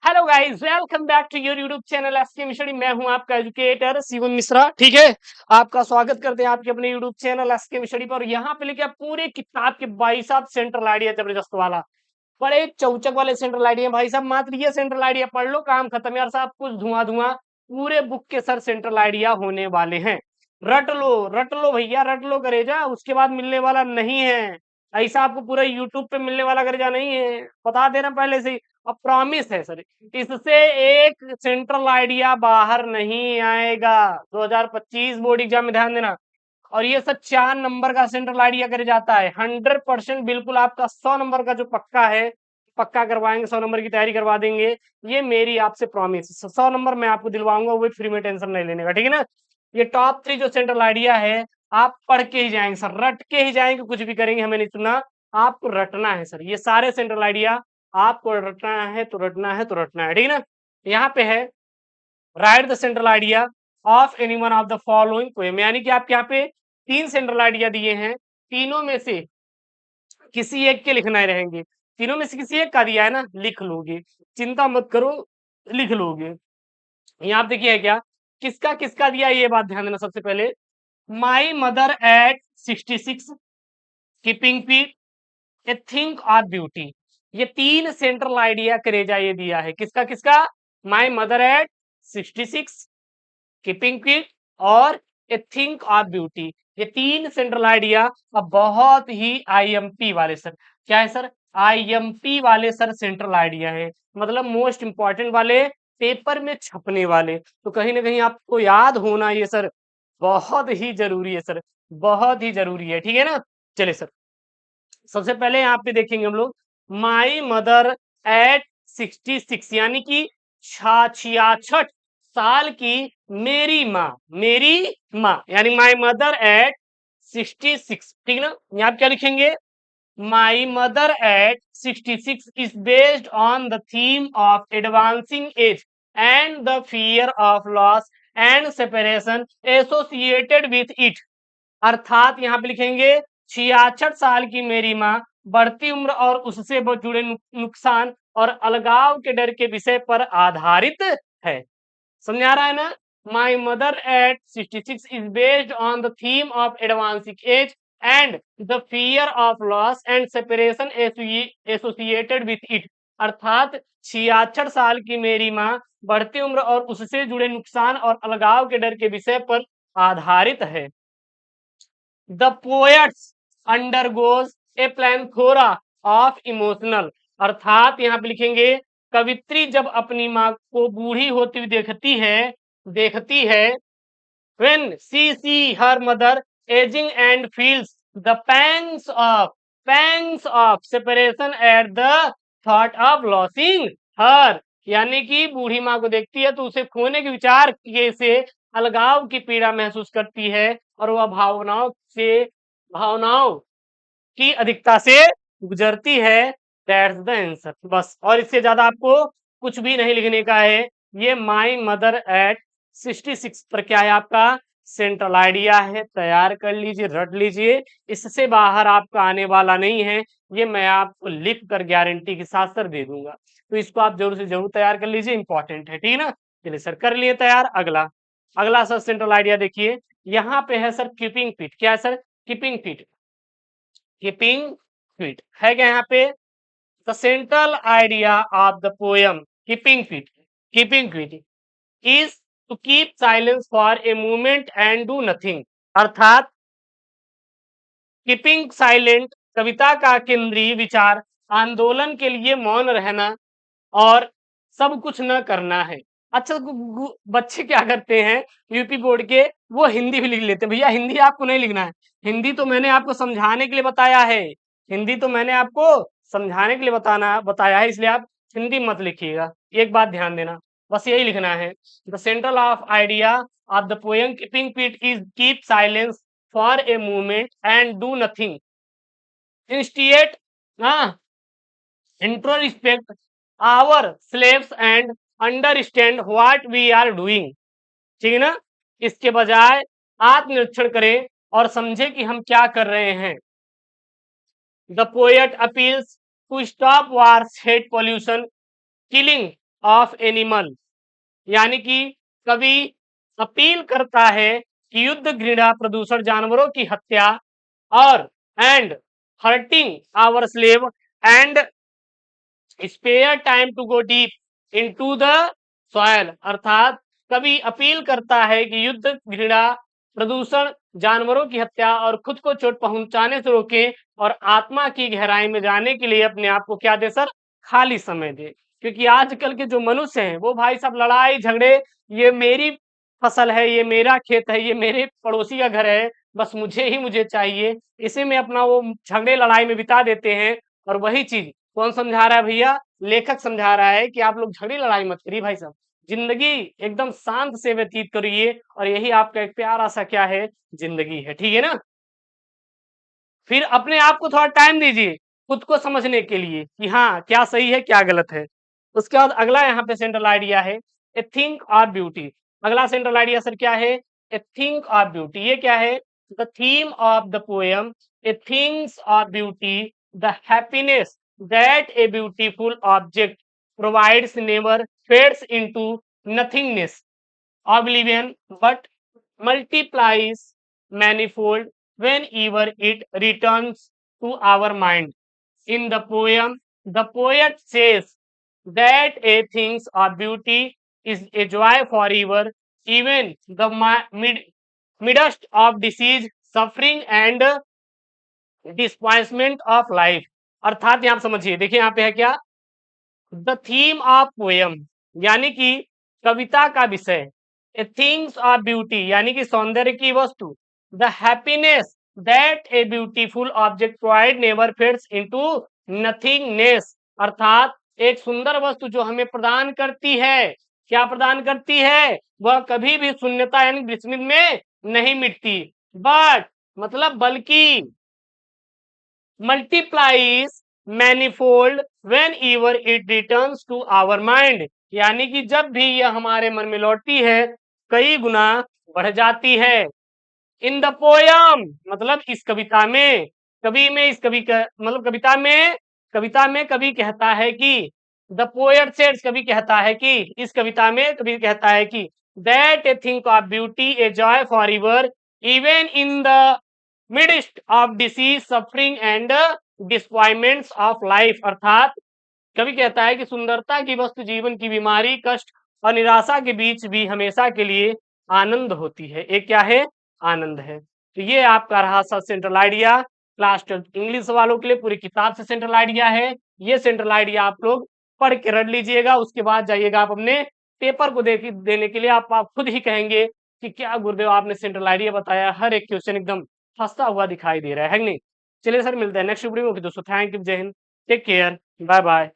Hello guys, welcome back to your YouTube channel SK Mishri. मैं हूं आपका एजुकेटर शिवम मिश्रा। ठीक है, आपका स्वागत करते हैं आपके अपने यूट्यूब चैनल एसके मिशरी पर। यहाँ पे लेके आप पूरे किताब के भाई साहब सेंट्रल आइडिया जबरदस्त वाला, बड़े चौचक वाले सेंट्रल आइडिया भाई साहब। मात्र ये सेंट्रल आइडिया पढ़ लो, काम खत्म यार साहब। कुछ धुआं धुआं पूरे बुक के सर सेंट्रल आइडिया होने वाले हैं। रट लो भैया, रट लो करेजा, उसके बाद मिलने वाला नहीं है। ऐसा आपको पूरा यूट्यूब पे मिलने वाला करेजा नहीं है, बता दे रहा हूं पहले से ही। अब प्रॉमिस है सर, इससे एक सेंट्रल आइडिया बाहर नहीं आएगा। 2025 बोर्ड एग्जाम में ध्यान देना। और ये सर 4 नंबर का सेंट्रल आइडिया करे जाता है। 100% बिल्कुल आपका 100 नंबर का जो पक्का है, पक्का करवाएंगे, 100 नंबर की तैयारी करवा देंगे। ये मेरी आपसे प्रॉमिस, 100 नंबर मैं आपको दिलवाऊंगा, वो भी फ्री में, टेंशन नहीं लेने का, ठीक है ना। ये टॉप 3 जो सेंट्रल आइडिया है, आप पढ़ के ही जाएंगे सर, रट के ही जाएंगे, कुछ भी करेंगे हमें नहीं सुनना। आपको रटना है सर, ये सारे सेंट्रल आइडिया आपको रटना है तो रटना है तो रटना है, ठीक है ना। यहाँ पे है right the central idea of any one of the following poem, यानी कि आपके यहाँ पे 3 सेंट्रल आइडिया दिए हैं, तीनों में से किसी एक के लिखना ही रहेंगे। तीनों में से किसी एक का दिया है ना, लिख लोगे, चिंता मत करो, लिख लोगे। यहाँ आप देखिए है क्या, किसका किसका दिया है, ये बात ध्यान देना सबसे पहले। My mother eight 66, keeping feet, A thing of beauty. ये 3 सेंट्रल आइडिया करेजा ये दिया है, किसका किसका, my mother eight 66, keeping quick और ए थिंक ऑफ ब्यूटी। ये 3 सेंट्रल आइडिया अब बहुत ही आईएमपी वाले सर, क्या है सर, आईएमपी वाले सर सेंट्रल आइडिया है, मतलब मोस्ट इंपॉर्टेंट वाले, पेपर में छपने वाले। तो कहीं ना कहीं आपको याद होना ये सर बहुत ही जरूरी है सर, बहुत ही जरूरी है, ठीक है ना। चलिए सर, सबसे पहले यहाँ पे देखेंगे हम लोग, माई मदर एट 66, यानी कि 66 साल की मेरी माँ, मेरी माँ, यानी माई मदर एट 66, ठीक ना। यहाँ पे क्या लिखेंगे, my mother eight 66 is based on the theme of advancing as and the fear of loss and separation associated with it. अर्थात यहाँ पे लिखेंगे 66 साल की मेरी माँ बढ़ती उम्र और उससे जुड़े नुकसान और अलगाव के डर के विषय पर आधारित है। समझ आ रहा है ना। My mother eight 66 is based on the theme of advancing as and the fear of loss and separation associated with it. अर्थात 66 साल की मेरी माँ बढ़ती उम्र और उससे जुड़े नुकसान और अलगाव के डर के विषय पर आधारित है। The poets undergoes a plethora of emotional. अर्थात यहाँ पे लिखेंगे, कवित्री जब अपनी माँ को बूढ़ी होती हुई देखती है when she see her mother aging and feels the pangs of separation at the thought of losing her। यानी कि बूढ़ी माँ को देखती है तो उसे खोने के विचार के से अलगाव की पीड़ा महसूस करती है और वह भावनाओं की अधिकता से गुजरती है। दैट्स द आंसर, बस। और इससे ज्यादा आपको कुछ भी नहीं लिखने का है। ये माई मदर एट 66 पर क्या है, आपका सेंट्रल आइडिया है। तैयार कर लीजिए, रट लीजिए, इससे बाहर आपका आने वाला नहीं है। ये मैं आपको लिख कर गारंटी के साथ सर दे दूंगा, तो इसको आप जरूर से जरूर तैयार कर लीजिए, इंपॉर्टेंट है, ठीक है ना। चलिए सर, कर लिए तैयार। अगला अगला सर सेंट्रल आइडिया देखिए, यहाँ पे है सर कीपिंग फिट। क्या है sir, keeping fit, keeping fit है क्या यहाँ पे। The central idea of the poem keeping fit is to keep silence for a moment and do nothing. अर्थात कीपिंग साइलेंट कविता का केंद्रीय विचार आंदोलन के लिए मौन रहना और सब कुछ न करना है। अच्छा, बच्चे क्या करते हैं यूपी बोर्ड के, वो हिंदी भी लिख लेते हैं। भैया हिंदी आपको नहीं लिखना है, हिंदी तो मैंने आपको समझाने के लिए बताया है, हिंदी तो मैंने आपको समझाने के लिए बताया है, इसलिए आप हिंदी मत लिखिएगा। एक बात ध्यान देना, बस यही लिखना है। The central of idea of the poem keeping fit is keep silence for a moment and do nothing instead introspect our selves and understand what we are doing. ठीक है ना, इसके बजाय आत्मनिरीक्षण करें और समझे कि हम क्या कर रहे हैं। The poet appeals to stop wars, hate, pollution, killing of animal, यानी कि कवि अपील करता है कि युद्ध, घृणा, प्रदूषण, जानवरों की हत्या और and hurting our slave and spare time to go deep into the soil. अर्थात कवि अपील करता है कि युद्ध, घृणा, प्रदूषण, जानवरों की हत्या और खुद को चोट पहुंचाने से रोकें और आत्मा की गहराई में जाने के लिए अपने आप को क्या दे सर, खाली समय दे। क्योंकि आजकल के जो मनुष्य हैं वो भाई साहब लड़ाई झगड़े, ये मेरी फसल है, ये मेरा खेत है, ये मेरे पड़ोसी का घर है, बस मुझे ही मुझे चाहिए, इसी में अपना वो झगड़े लड़ाई में बिता देते हैं। और वही चीज कौन समझा रहा है भैया, लेखक समझा रहा है कि आप लोग झगड़ी लड़ाई मत करिए भाई साहब, जिंदगी एकदम शांत से व्यतीत करिए, और यही आपका एक प्यारा सा क्या है, जिंदगी है, ठीक है ना। फिर अपने आप को थोड़ा टाइम दीजिए खुद को समझने के लिए कि हाँ क्या सही है क्या गलत है। उसके बाद अगला यहाँ पे सेंट्रल आइडिया है ए थिंक ऑफ ब्यूटी। अगला सेंट्रल आइडिया सर क्या है, ए थिंक ऑफ ब्यूटी। ये क्या है, the theme of the poem A things of beauty, the happiness that a beautiful object provides never fades into nothingness oblivion but multiplies manifold whenever it returns to our mind. In the poem, the poet says that a things of beauty is a joy forever, even the midst of disease, suffering and disappointment of life। अर्थात यहाँ समझिए, देखिए यहाँ पे है क्या, the theme of poem यानी कि कविता का विषय, ए थिंग्स ऑफ ब्यूटी यानी कि सौंदर्य की वस्तु, the happiness that a beautiful object provide never fades into nothingness. अर्थात एक सुंदर वस्तु जो हमें प्रदान करती है, क्या प्रदान करती है, वह कभी भी शून्यता यानी विस्मृत में नहीं मिटती, बट मतलब बल्कि multiplies manifold whenever it returns to our mind, यानी कि जब भी यह हमारे मन में लौटती है कई गुना बढ़ जाती है। इन द पोयम मतलब इस कविता में, कवि में इस कवि का मतलब कविता में कवि कहता है कि द पोएट सेड्स, कवि कहता है कि इस कविता में कवि कहता है कि that a thing of beauty a joy for ever even in the midst of disease suffering and disappointments of life. अर्थात कवि कहता है कि सुंदरता की वस्तु जीवन की बीमारी, कष्ट और निराशा के बीच भी हमेशा के लिए आनंद होती है। एक क्या है, आनंद है। तो ये आपका रहा सा सेंट्रल आइडिया क्लास 12 इंग्लिश वालों के लिए, पूरी किताब से सेंट्रल आइडिया है। ये सेंट्रल आइडिया आप लोग पढ़ के रट लीजिएगा, उसके बाद जाइएगा आप अपने पेपर को देने के लिए, आप खुद ही कहेंगे कि क्या गुरुदेव आपने सेंट्रल आइडिया बताया, हर एक क्वेश्चन एकदम फंसता हुआ दिखाई दे रहा है कि नहीं। चलिए सर मिलते हैं नेक्स्ट वीडियो में दोस्तों, थैंक यू, जय हिंद, टेक केयर, बाय बाय।